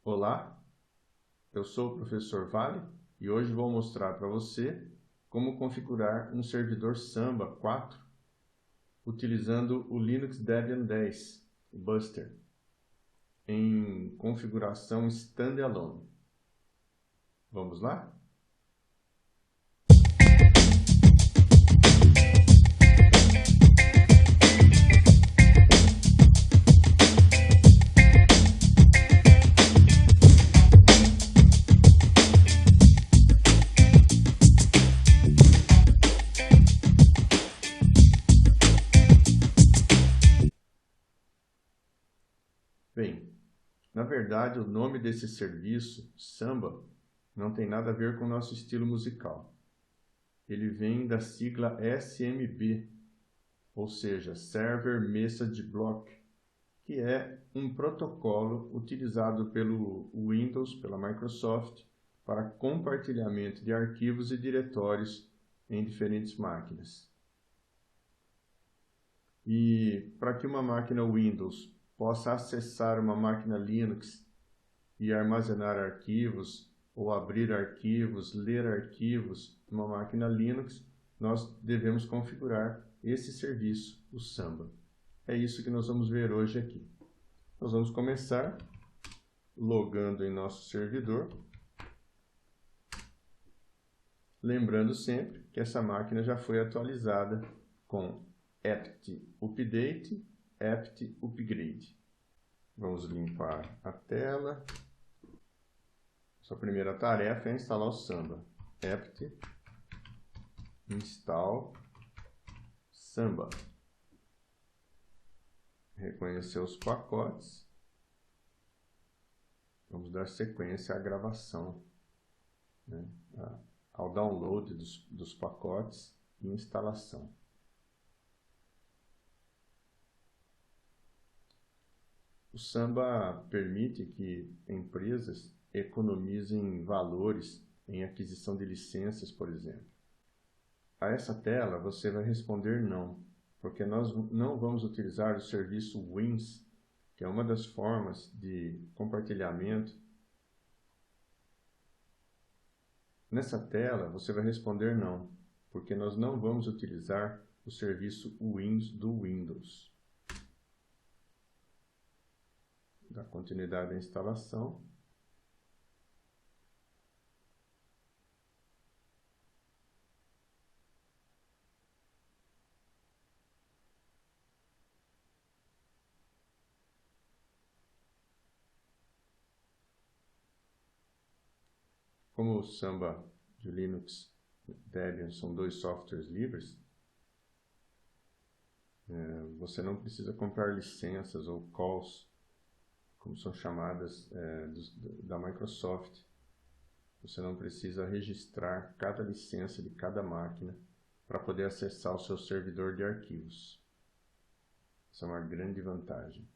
Olá, eu sou o professor Vale e hoje vou mostrar para você como configurar um servidor Samba 4 utilizando o Linux Debian 10, o Buster, em configuração standalone. Vamos lá? Bem, na verdade o nome desse serviço, Samba, não tem nada a ver com o nosso estilo musical. Ele vem da sigla SMB, ou seja, Server Message Block, que é um protocolo utilizado pelo Windows, pela Microsoft, para compartilhamento de arquivos e diretórios em diferentes máquinas. E para que uma máquina Windows possa acessar uma máquina Linux e armazenar arquivos, ou abrir arquivos, ler arquivos numa máquina Linux, nós devemos configurar esse serviço, o Samba. É isso que nós vamos ver hoje aqui. Nós vamos começar logando em nosso servidor, lembrando sempre que essa máquina já foi atualizada com apt update, apt upgrade. Vamos limpar a tela. Sua primeira tarefa é instalar o Samba. apt install Samba. Reconhecer os pacotes. Vamos dar sequência à gravação, né, ao download dos pacotes e instalação. O Samba permite que empresas economizem valores em aquisição de licenças, por exemplo. A essa tela você vai responder não, porque nós não vamos utilizar o serviço Wins, que é uma das formas de compartilhamento. Nessa tela você vai responder não, porque nós não vamos utilizar o serviço Wins do Windows. Dá continuidade à instalação. Como o Samba de Linux Debian são dois softwares livres, você não precisa comprar licenças ou calls, como são chamadas da Microsoft. Você não precisa registrar cada licença de cada máquina para poder acessar o seu servidor de arquivos. Essa é uma grande vantagem.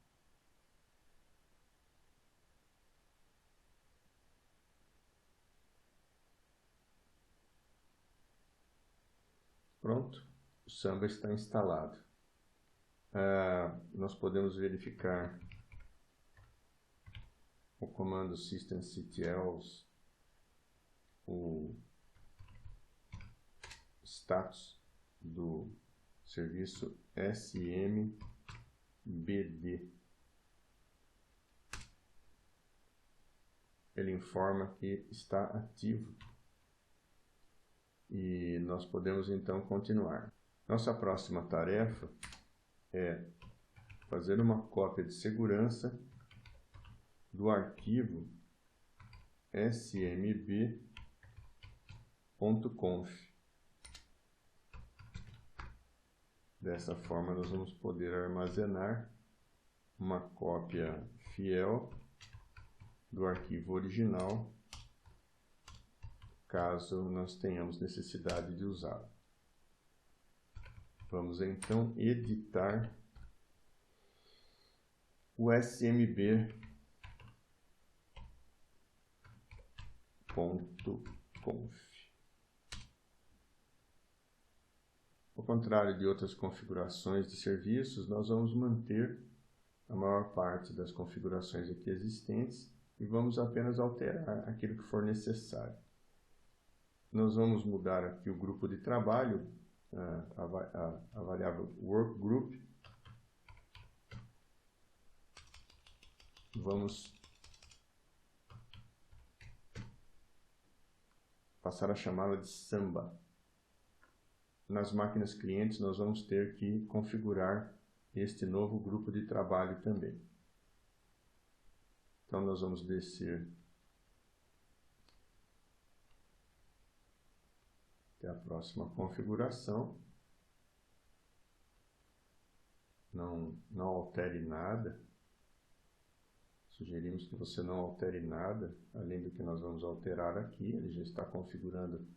Pronto, o Samba está instalado. Nós podemos verificar o comando systemctls, o status do serviço SMBD. Ele informa que está ativo. E nós podemos então continuar. Nossa próxima tarefa é fazer uma cópia de segurança do arquivo smb.conf. Dessa forma nós vamos poder armazenar uma cópia fiel do arquivo original, caso nós tenhamos necessidade de usá-lo. Vamos então editar o smb.conf. Ao contrário de outras configurações de serviços, nós vamos manter a maior parte das configurações aqui existentes e vamos apenas alterar aquilo que for necessário. Nós vamos mudar aqui o grupo de trabalho, a variável workgroup. Vamos passar a chamá-la de Samba. Nas máquinas clientes, nós vamos ter que configurar este novo grupo de trabalho também. Então, nós vamos descer até a próxima configuração. Não altere nada. Sugerimos que você não altere nada, além do que nós vamos alterar aqui. Ele já está configurando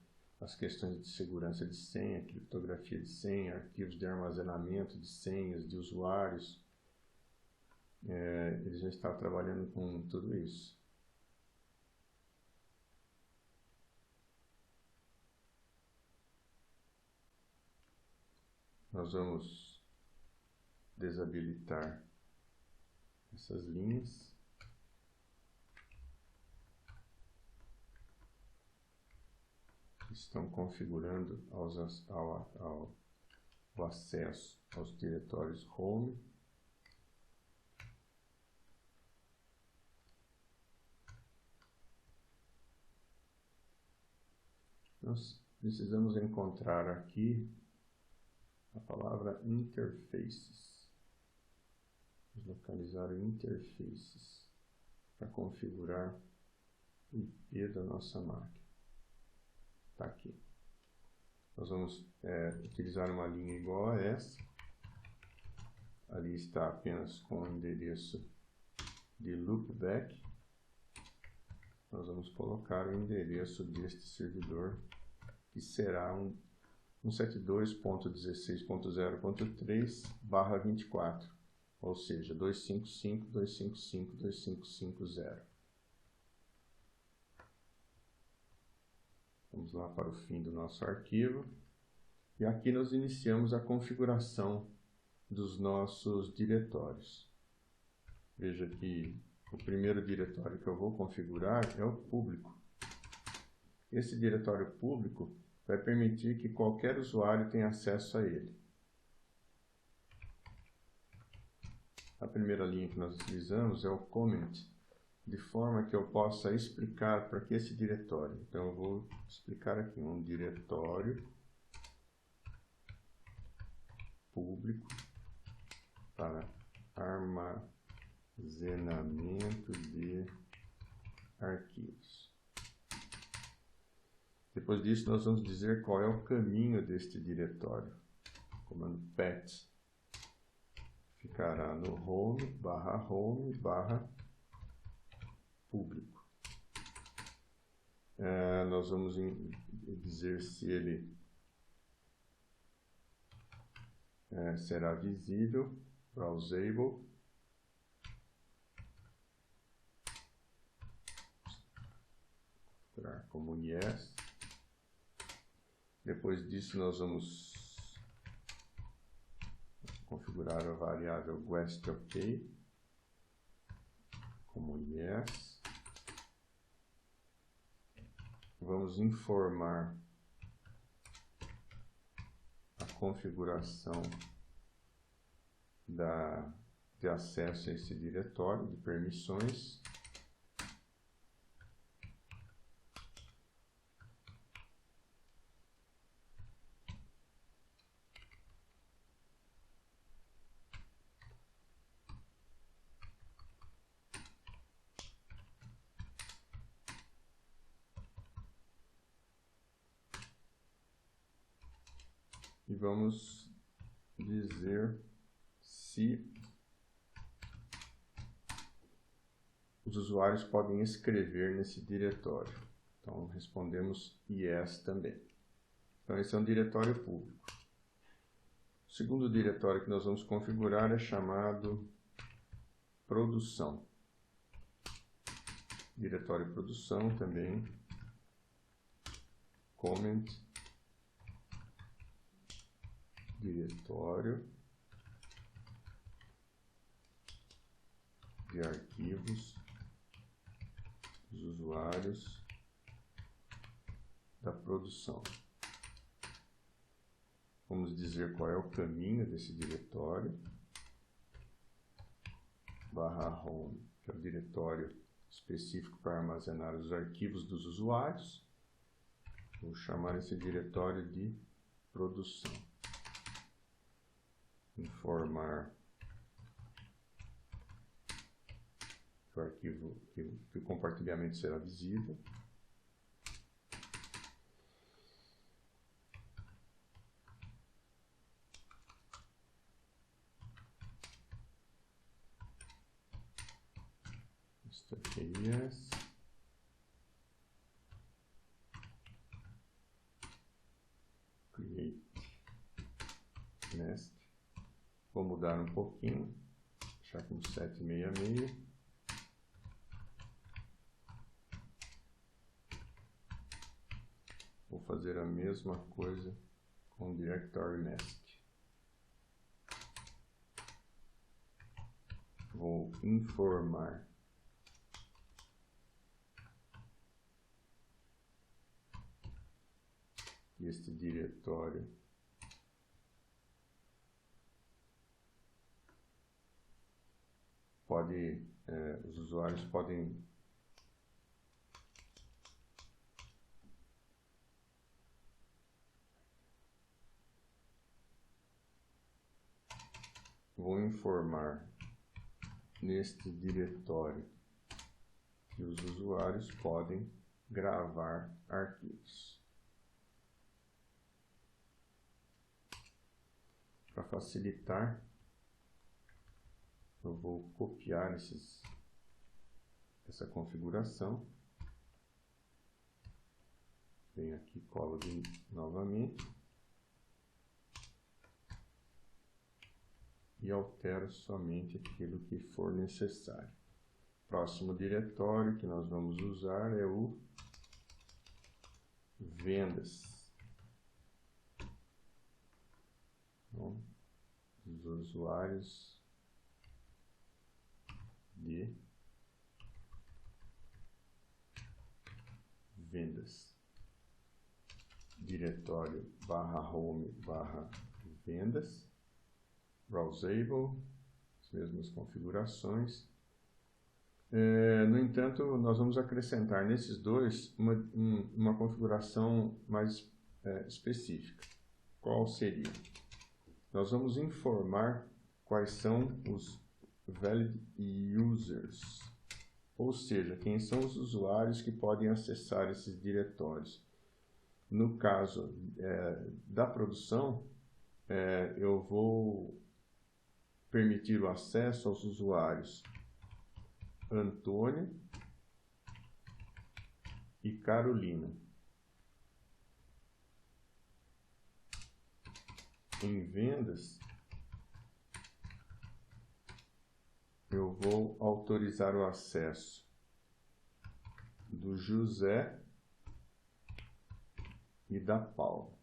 as questões de segurança de senha, criptografia de senha, arquivos de armazenamento de senhas de usuários. Ele já está trabalhando com tudo isso. Nós vamos desabilitar essas linhas. Estão configurando o acesso aos diretórios home. Nós precisamos encontrar aqui a palavra interfaces. Vamos localizar o interfaces para configurar o IP da nossa máquina. Está aqui. Nós vamos utilizar uma linha igual a essa. Ali está apenas com o endereço de loopback. Nós vamos colocar o endereço deste servidor, que será 172.16.0.3/24, ou seja, 255.255.255.0. Vamos lá para o fim do nosso arquivo. E aqui nós iniciamos a configuração dos nossos diretórios. Veja que o primeiro diretório que eu vou configurar é o público. Esse diretório público vai permitir que qualquer usuário tenha acesso a ele. A primeira linha que nós utilizamos é o comment, de forma que eu possa explicar para que esse diretório. Então, eu vou explicar aqui um diretório público para armazenamento de arquivos. Depois disso, nós vamos dizer qual é o caminho deste diretório. O comando pat ficará no home/home/público. Nós vamos dizer se ele será visível, browsable. Como yes. Depois disso, nós vamos configurar a variável guestOK como yes. Vamos informar a configuração de acesso a esse diretório, de permissões. E vamos dizer se os usuários podem escrever nesse diretório. Então, respondemos yes também. Então, esse é um diretório público. O segundo diretório que nós vamos configurar é chamado produção. Diretório produção também. Comment. Diretório de arquivos usuários da produção. Vamos dizer qual é o caminho desse diretório. /home, que é o diretório específico para armazenar os arquivos dos usuários. Vou chamar esse diretório de produção. Informar que o arquivo, que o compartilhamento será visível. Yes. Create nest. Vou mudar um pouquinho, deixar como 766. Vou fazer a mesma coisa com o directory nest. Vou informar este diretório pode, os usuários podem vou informar neste diretório que os usuários podem gravar arquivos. Para facilitar, eu vou copiar essa configuração. Venho aqui, colo novamente e altero somente aquilo que for necessário. Próximo diretório que nós vamos usar é o vendas. Então, os usuários de vendas. Diretório /home /vendas. Browsable, as mesmas configurações. No entanto, nós vamos acrescentar nesses dois uma configuração mais específica. Qual seria? Nós vamos informar quais são os valid users, ou seja, quem são os usuários que podem acessar esses diretórios. No caso da produção, eu vou permitir o acesso aos usuários Antônia e Carolina. Em vendas, eu vou autorizar o acesso do José e da Paula.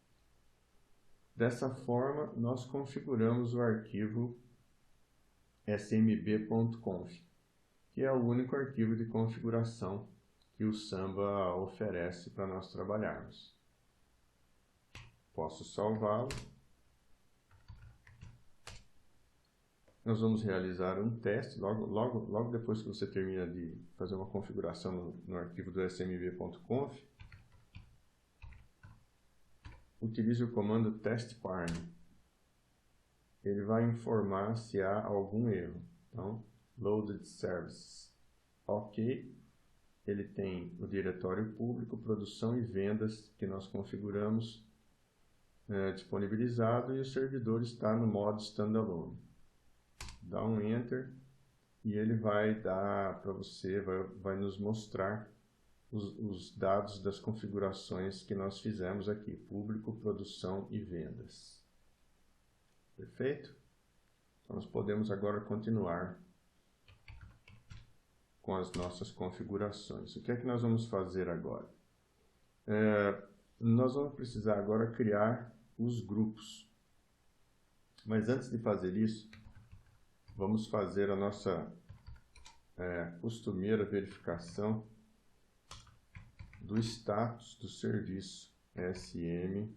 Dessa forma, nós configuramos o arquivo smb.conf, que é o único arquivo de configuração que o Samba oferece para nós trabalharmos. Posso salvá-lo. Nós vamos realizar um teste, logo depois que você termina de fazer uma configuração no arquivo do smb.conf, utilize o comando testparm. Ele vai informar se há algum erro. Então, loaded services. Ok, ele tem o diretório público, produção e vendas que nós configuramos disponibilizado e o servidor está no modo standalone. Dá um Enter e ele vai dar para você, vai nos mostrar os dados das configurações que nós fizemos aqui, público, produção e vendas. Perfeito? Então, nós podemos agora continuar com as nossas configurações. O que é que nós vamos fazer agora? Nós vamos precisar agora criar os grupos. Mas antes de fazer isso, vamos fazer a nossa costumeira verificação do status do serviço SMBD.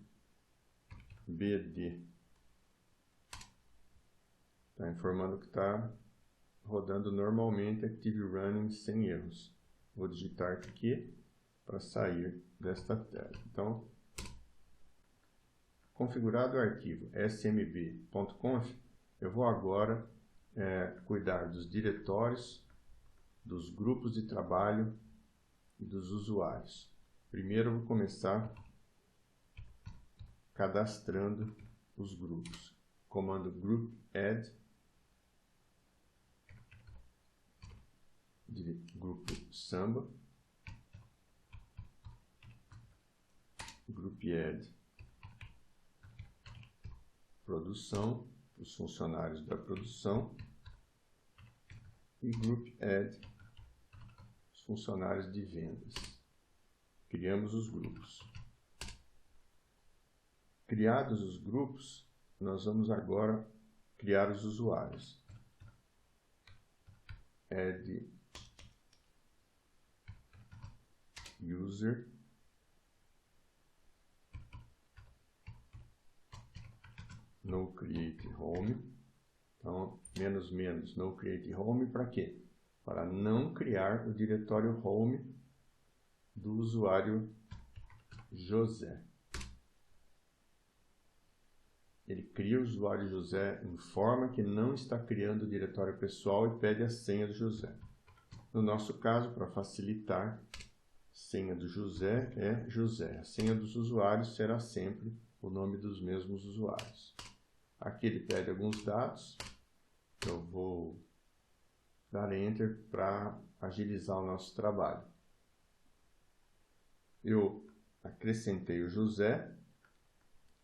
Está informando que está rodando normalmente Active Running sem erros. Vou digitar aqui para sair desta tela. Então, configurado o arquivo smb.conf, eu vou agora cuidar dos diretórios, dos grupos de trabalho e dos usuários. Primeiro eu vou começar cadastrando os grupos. Comando group add, grupo samba, group add produção, os funcionários da produção, e group add os funcionários de vendas. Criamos os grupos. Criados os grupos, nós vamos agora criar os usuários. Add user no create home. Então, menos no create home para quê? Para não criar o diretório home do usuário José. Ele cria o usuário José, informa que não está criando o diretório pessoal e pede a senha do José. No nosso caso, para facilitar, senha do José é José. A senha dos usuários será sempre o nome dos mesmos usuários. Aqui ele pede alguns dados. Eu vou dar Enter para agilizar o nosso trabalho. Eu acrescentei o José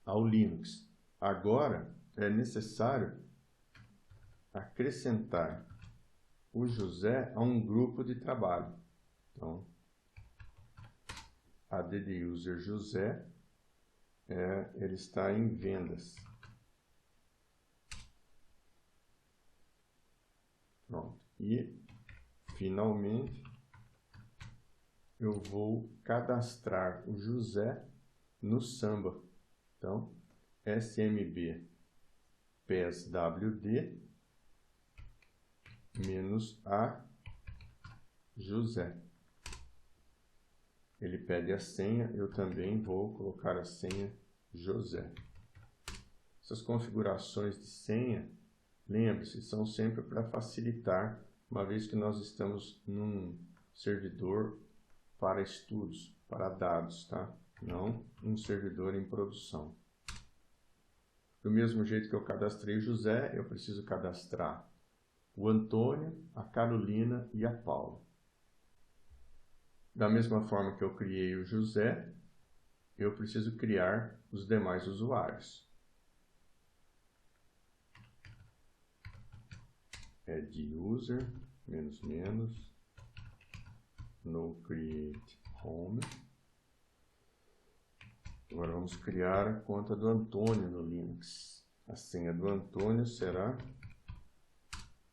ao Linux. Agora é necessário acrescentar o José a um grupo de trabalho. Então, add user José, ele está em vendas. Pronto. E, finalmente, eu vou cadastrar o José no Samba. Então, smb pswd -a José. Ele pede a senha, eu também vou colocar a senha José. Essas configurações de senha, lembre-se, são sempre para facilitar, uma vez que nós estamos num servidor para estudos, para dados, tá? Não um servidor em produção. Do mesmo jeito que eu cadastrei o José, eu preciso cadastrar o Antônio, a Carolina e a Paula. Da mesma forma que eu criei o José, eu preciso criar os demais usuários. Add user, no create home. Agora vamos criar a conta do Antônio no Linux. A senha do Antônio será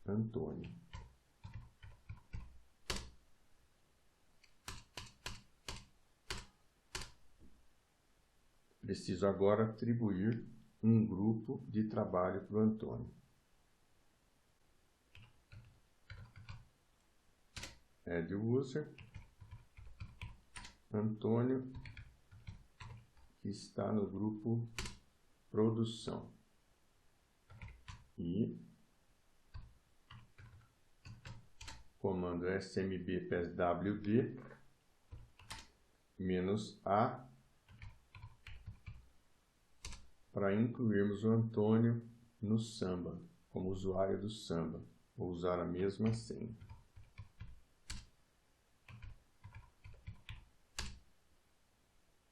Antônio. Preciso agora atribuir um grupo de trabalho para o Antônio. Add user, Antônio, que está no grupo produção. E comando smb pswd -a para incluirmos o Antônio no Samba, como usuário do Samba. Vou usar a mesma senha.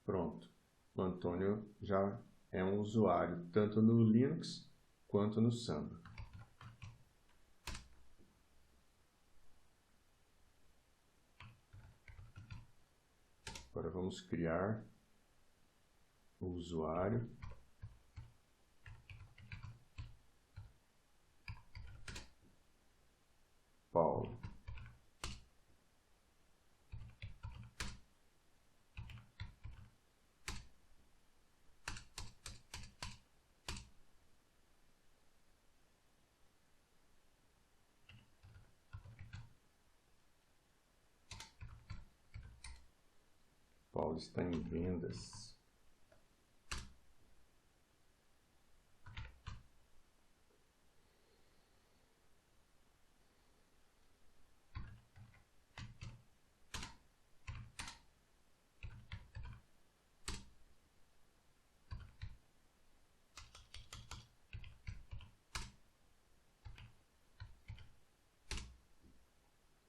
Pronto. O Antônio já é um usuário, tanto no Linux quanto no Samba. Agora vamos criar o usuário. Paulo. Paulo está em vendas.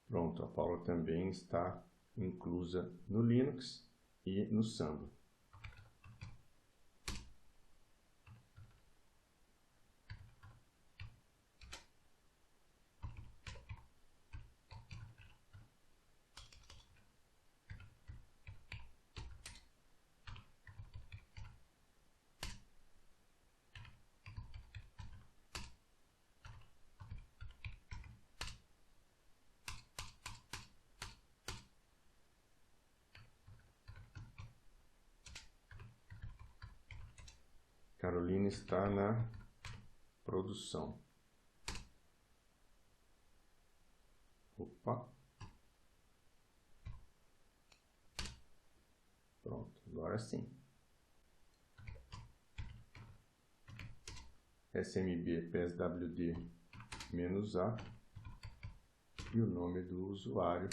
Pronto, a Paula também está inclusa no Linux e no Samba. Carolina está na produção. Opa. Pronto, agora sim. SMB PSWD-A e o nome do usuário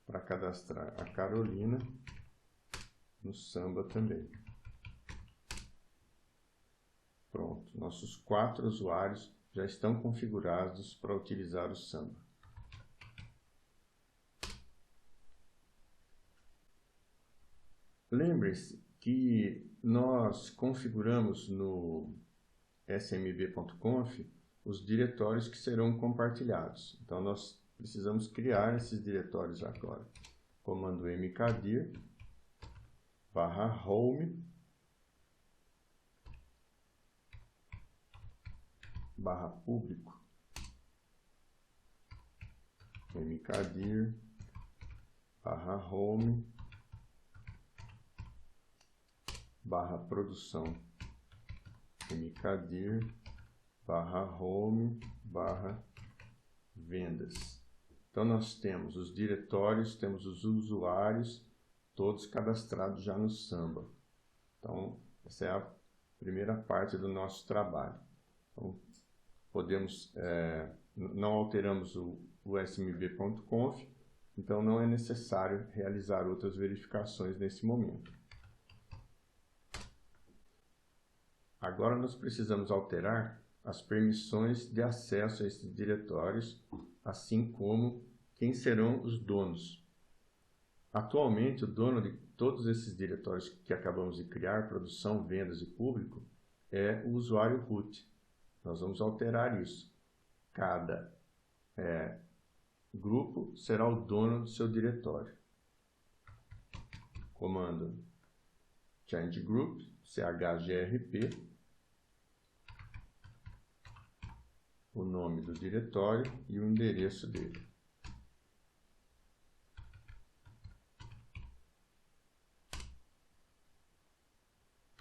para cadastrar a Carolina no Samba também. Pronto, nossos 4 usuários já estão configurados para utilizar o Samba. Lembre-se que nós configuramos no smb.conf os diretórios que serão compartilhados. Então, nós precisamos criar esses diretórios agora. Comando mkdir /home /público mkdir /home /produção mkdir /home /vendas. Então nós temos os diretórios, temos os usuários, todos cadastrados já no Samba. Então essa é a primeira parte do nosso trabalho. Então, podemos, não alteramos o smb.conf, então não é necessário realizar outras verificações nesse momento. Agora nós precisamos alterar as permissões de acesso a esses diretórios, assim como quem serão os donos. Atualmente, o dono de todos esses diretórios que acabamos de criar, produção, vendas e público, é o usuário root. Nós vamos alterar isso. Cada grupo será o dono do seu diretório. Comando change group, chgrp, o nome do diretório e o endereço dele.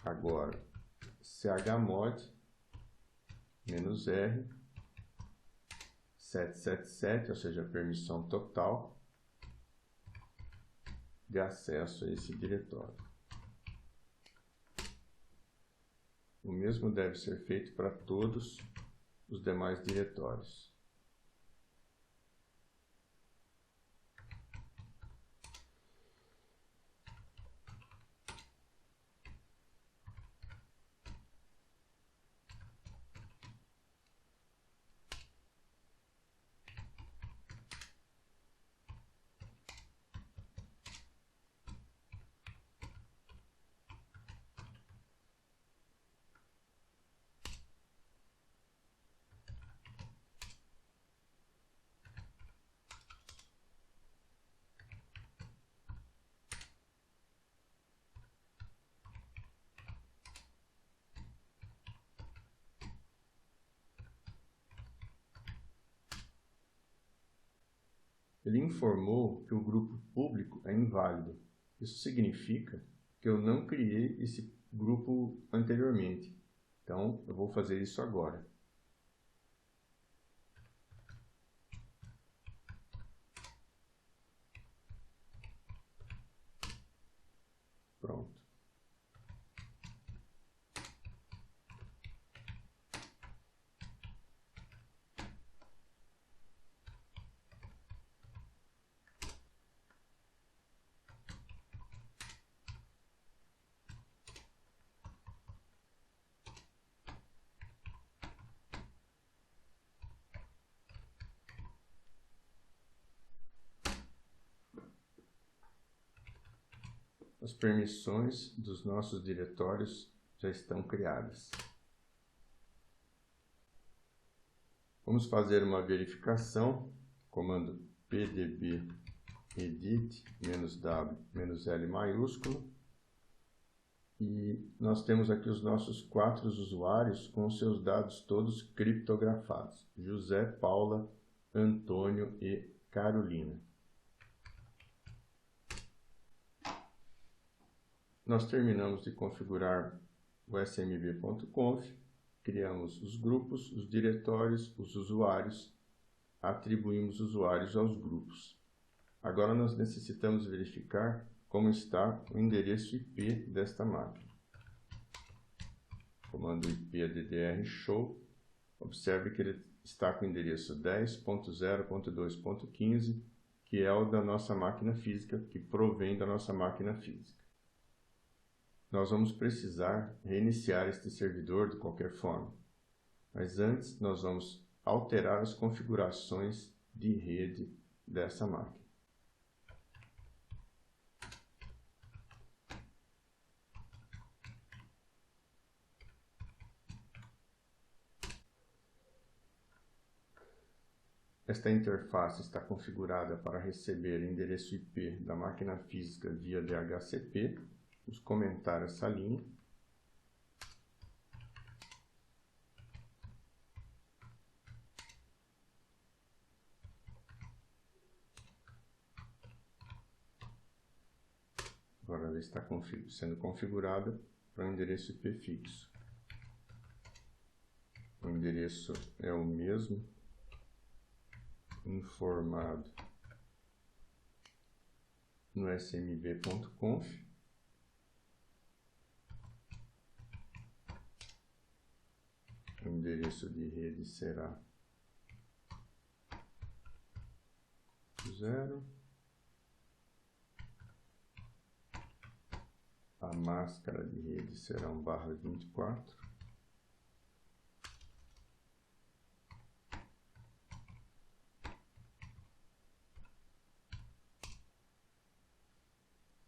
Agora, chmod -r 777, ou seja, a permissão total de acesso a esse diretório. O mesmo deve ser feito para todos os demais diretórios. Ele informou que o grupo público é inválido. Isso significa que eu não criei esse grupo anteriormente. Então, eu vou fazer isso agora. Pronto. As permissões dos nossos diretórios já estão criadas. Vamos fazer uma verificação, comando pdb edit -w-l maiúsculo, e nós temos aqui os nossos 4 usuários com seus dados todos criptografados: José, Paula, Antônio e Carolina. Nós terminamos de configurar o smb.conf, criamos os grupos, os diretórios, os usuários, atribuímos usuários aos grupos. Agora nós necessitamos verificar como está o endereço IP desta máquina. Comando IP addr show, observe que ele está com o endereço 10.0.2.15, que é o da nossa máquina física, que provém da nossa máquina física. Nós vamos precisar reiniciar este servidor de qualquer forma, mas antes nós vamos alterar as configurações de rede dessa máquina. Esta interface está configurada para receber endereço IP da máquina física via DHCP. Vamos comentar essa linha. Agora ela está sendo configurada para um endereço IP fixo. O endereço é o mesmo informado no smb.conf. O endereço de rede será 0. A máscara de rede será 1/24.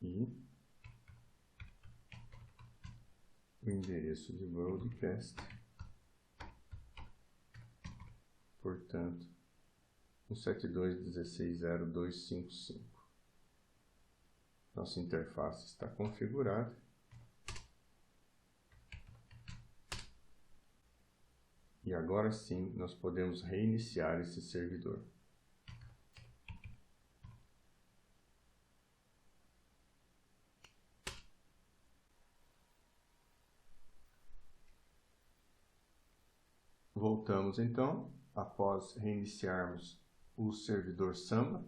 E o endereço de broadcast, portanto, 172.16.0.255. Nossa interface está configurada. E agora sim, nós podemos reiniciar esse servidor. Voltamos então, após reiniciarmos o servidor Samba.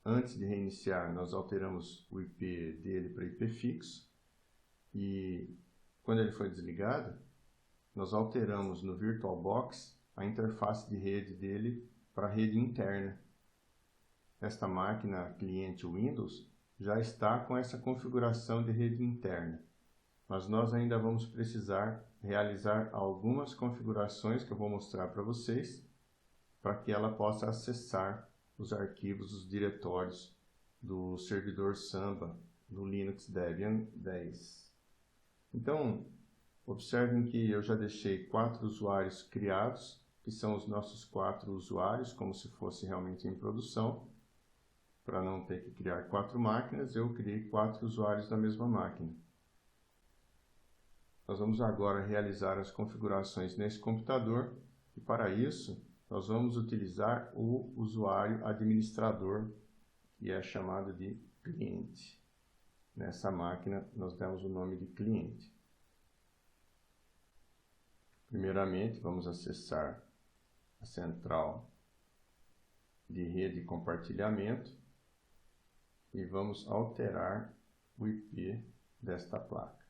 Antes de reiniciar, nós alteramos o IP dele para IP fixo. E quando ele foi desligado, nós alteramos no VirtualBox a interface de rede dele para a rede interna. Esta máquina cliente Windows já está com essa configuração de rede interna, mas nós ainda vamos precisar realizar algumas configurações que eu vou mostrar para vocês, para que ela possa acessar os arquivos, os diretórios do servidor Samba no Linux Debian 10. Então, observem que eu já deixei 4 usuários criados, que são os nossos 4 usuários, como se fosse realmente em produção. Para não ter que criar 4 máquinas, eu criei 4 usuários da mesma máquina. Nós vamos agora realizar as configurações nesse computador, e para isso nós vamos utilizar o usuário administrador, que é chamado de cliente. Nessa máquina nós demos o nome de cliente. Primeiramente, vamos acessar a central de rede e compartilhamento e vamos alterar o IP desta placa.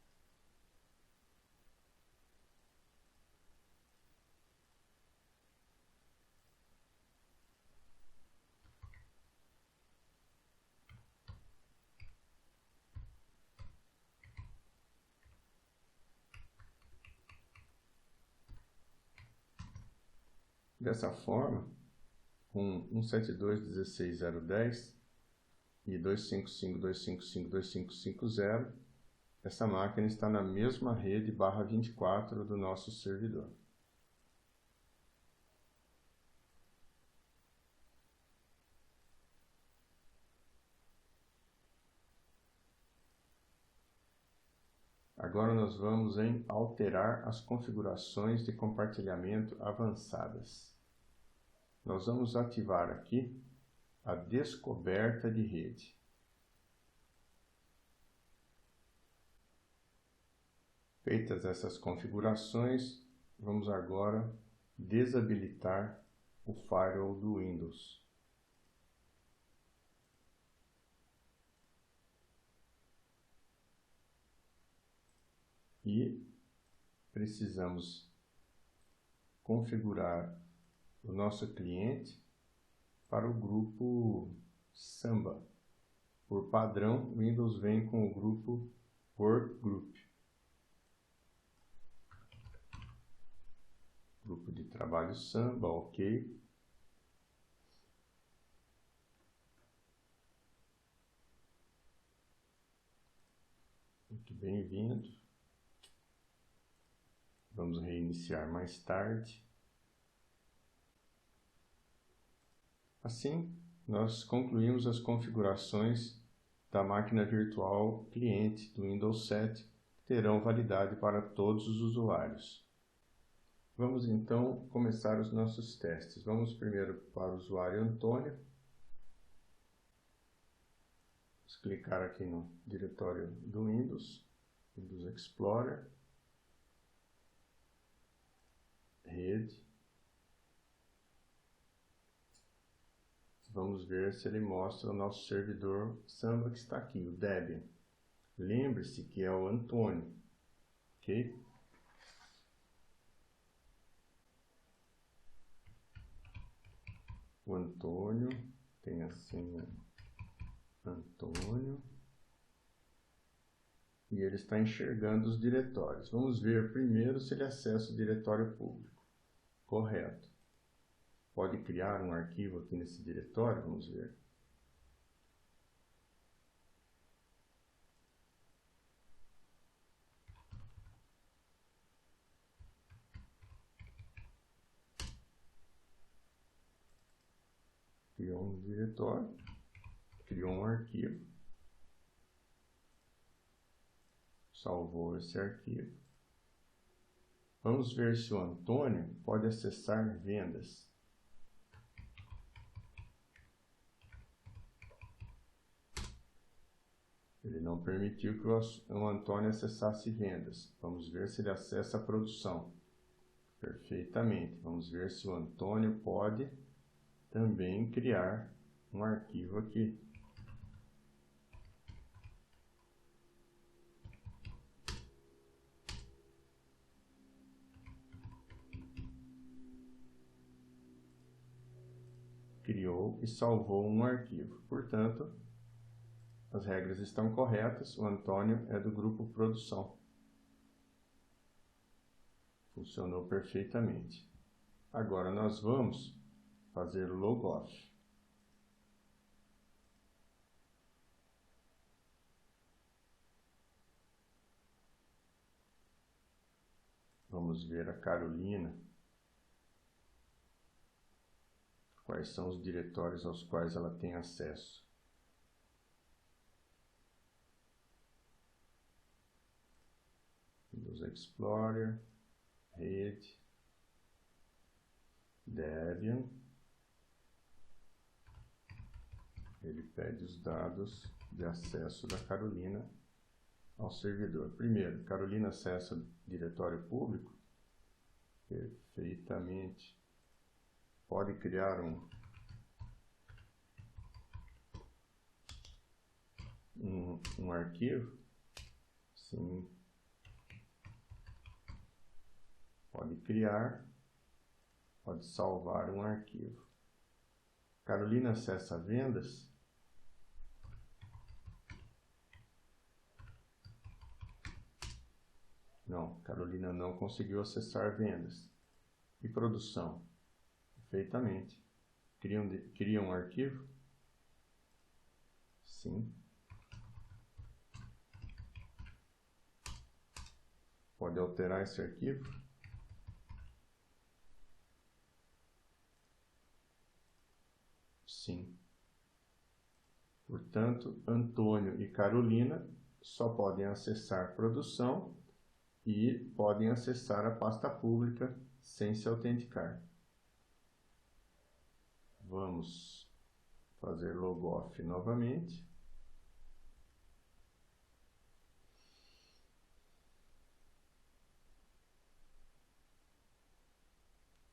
Dessa forma, com 172.16.0.10 e 255.255.255.0, essa máquina está na mesma rede /24 do nosso servidor. Agora nós vamos em alterar as configurações de compartilhamento avançadas. Nós vamos ativar aqui a descoberta de rede. Feitas essas configurações, vamos agora desabilitar o firewall do Windows. E precisamos configurar o nosso cliente para o grupo Samba. Por padrão, o Windows vem com o grupo Workgroup. Grupo de trabalho Samba, ok. Muito bem-vindo. Vamos reiniciar mais tarde. Assim, nós concluímos as configurações da máquina virtual cliente do Windows 7, que terão validade para todos os usuários. Vamos então começar os nossos testes. Vamos primeiro para o usuário Antônio. Vamos clicar aqui no diretório do Windows Explorer, rede. Vamos ver se ele mostra o nosso servidor Samba que está aqui, o Debian. Lembre-se que é o Antônio, ok? O Antônio tem assim, Antônio, e ele está enxergando os diretórios. Vamos ver primeiro se ele acessa o diretório público. Correto. Pode criar um arquivo aqui nesse diretório, vamos ver. Criou um diretório, criou um arquivo, salvou esse arquivo. Vamos ver se o Antônio pode acessar vendas. Ele não permitiu que o Antônio acessasse vendas. Vamos ver se ele acessa a produção. Perfeitamente. Vamos ver se o Antônio pode também criar um arquivo aqui. Criou e salvou um arquivo. Portanto, as regras estão corretas. O Antônio é do grupo Produção. Funcionou perfeitamente. Agora nós vamos fazer logoff. Vamos ver a Carolina. Quais são os diretórios aos quais ela tem acesso. Windows Explorer, rede, Debian. Ele pede os dados de acesso da Carolina ao servidor. Primeiro, Carolina acessa o diretório público. Perfeitamente. Pode criar um arquivo? Sim. Pode criar, pode salvar um arquivo. Carolina acessa vendas. Não, Carolina não conseguiu acessar vendas. E produção? Perfeitamente. Cria um arquivo? Sim. Pode alterar esse arquivo? Sim. Portanto, Antônio e Carolina só podem acessar produção e podem acessar a pasta pública sem se autenticar. Vamos fazer logoff novamente.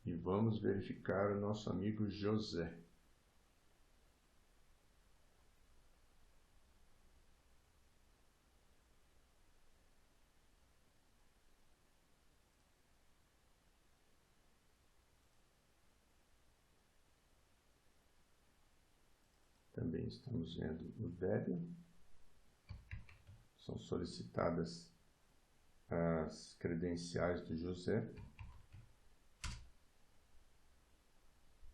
E vamos verificar o nosso amigo José. Também estamos vendo o Debian. São solicitadas as credenciais do José.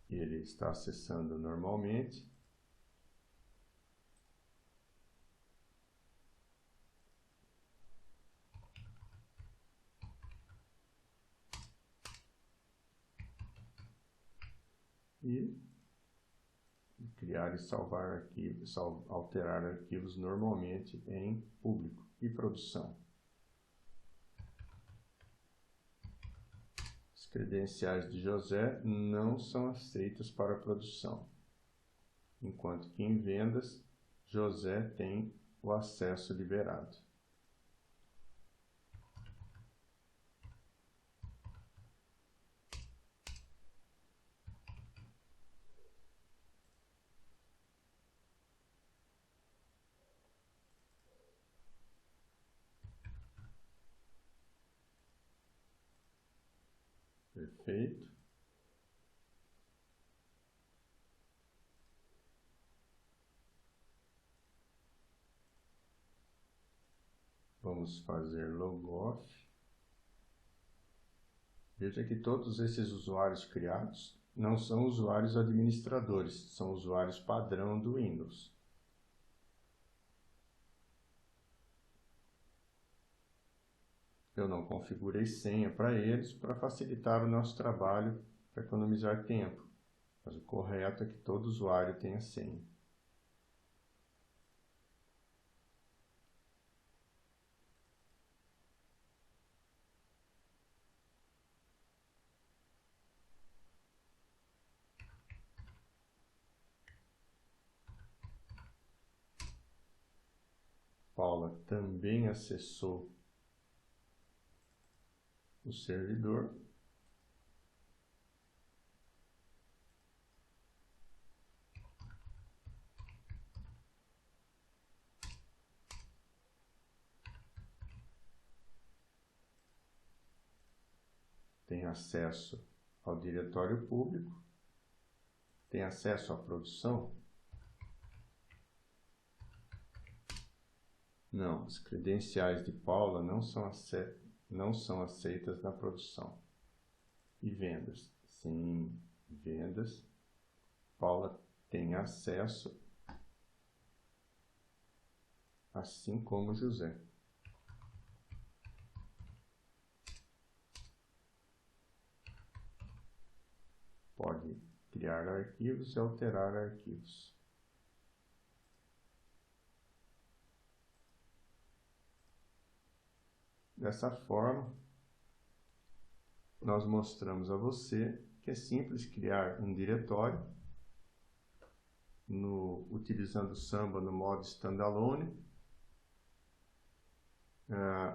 E ele está acessando normalmente. E criar e salvar arquivos, alterar arquivos normalmente em público e produção. As credenciais de José não são aceitas para produção, enquanto que em vendas, José tem o acesso liberado. Perfeito. Vamos fazer logoff. Veja que todos esses usuários criados não são usuários administradores, são usuários padrão do Windows. Eu não configurei senha para eles para facilitar o nosso trabalho, para economizar tempo. Mas o correto é que todo usuário tenha senha. Paula também acessou o servidor. Tem acesso ao diretório público, tem acesso à produção? Não, as credenciais de Paula não são aceitas na produção. E vendas? Sim, vendas. Paula tem acesso, assim como José. Pode criar arquivos e alterar arquivos. Dessa forma, nós mostramos a você que é simples criar um diretório utilizando o Samba no modo standalone.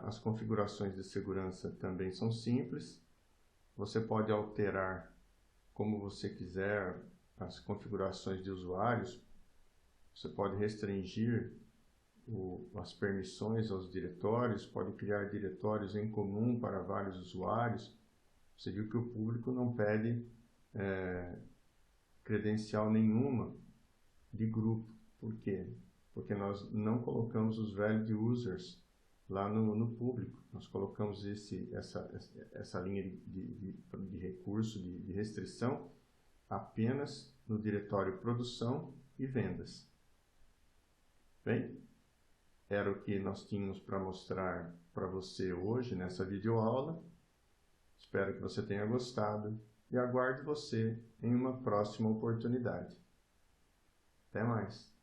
As configurações de segurança também são simples. Você pode alterar como você quiser as configurações de usuários. Você pode restringir as permissões aos diretórios, pode criar diretórios em comum para vários usuários. Você viu que o público não pede credencial nenhuma de grupo. Por quê? Porque nós não colocamos os valid users lá no público. Nós colocamos essa linha de recurso, de restrição, apenas no diretório produção e vendas. Bem, era o que nós tínhamos para mostrar para você hoje nessa videoaula. Espero que você tenha gostado e aguardo você em uma próxima oportunidade. Até mais!